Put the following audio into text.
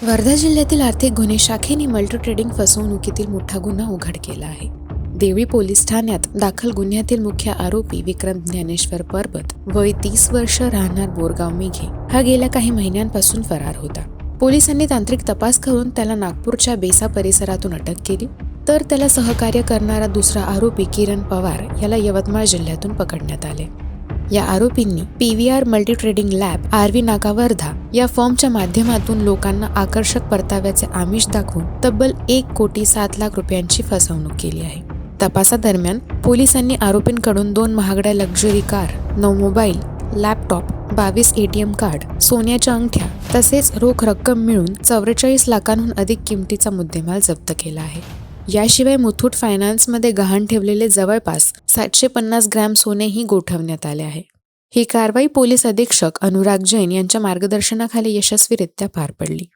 वर्धा जिल्ह्यातील आर्थिक गुन्हे शाखेने मल्टी ट्रेडिंग फसवणुकीतील मोठा गुन्हा उघड केला आहे. देवळी पोलीस ठाण्यात दाखल गुन्ह्यातील मुख्य आरोपी विक्रम ज्ञानेश्वर परबत, वय 30 वर्ष, राहणार बोरगाव मेघे, हा गेल्या काही महिन्यांपासून फरार होता. पोलिसांनी तांत्रिक तपास करून त्याला नागपूरच्या बेसा परिसरातून अटक केली, तर त्याला सहकार्य करणारा दुसरा आरोपी किरण पवार याला यवतमाळ जिल्ह्यातून पकडण्यात आले. या आरोपींनी PVR multi trading lab, Arvi Naka Wardha या फर्मच्या माध्यमातून लोकांना आकर्षक परताव्याचे आमिष दाखवून तब्बल 1,07,00,000 रुपयांची फसवणूक केली आहे. तपासादरम्यान पोलिसांनी आरोपींकडून 2 महागड्या luxury car, 9 mobile, laptop, 22 ATM card, सोन्याच्या अंगठ्या तसेच रोख रक्कम मिळून 44 लाखांहून अधिक किमतीचा मुद्देमाल जप्त केला आहे. याशिवाय मुथूट फायनान्समध्ये गहाण ठेवलेले जवळपास 750 ग्रॅम सोनेही गोठवण्यात आले आहे. ही कारवाई पोलीस अधीक्षक अनुराग जैन यांच्या मार्गदर्शनाखाली यशस्वीरित्या पार पडली.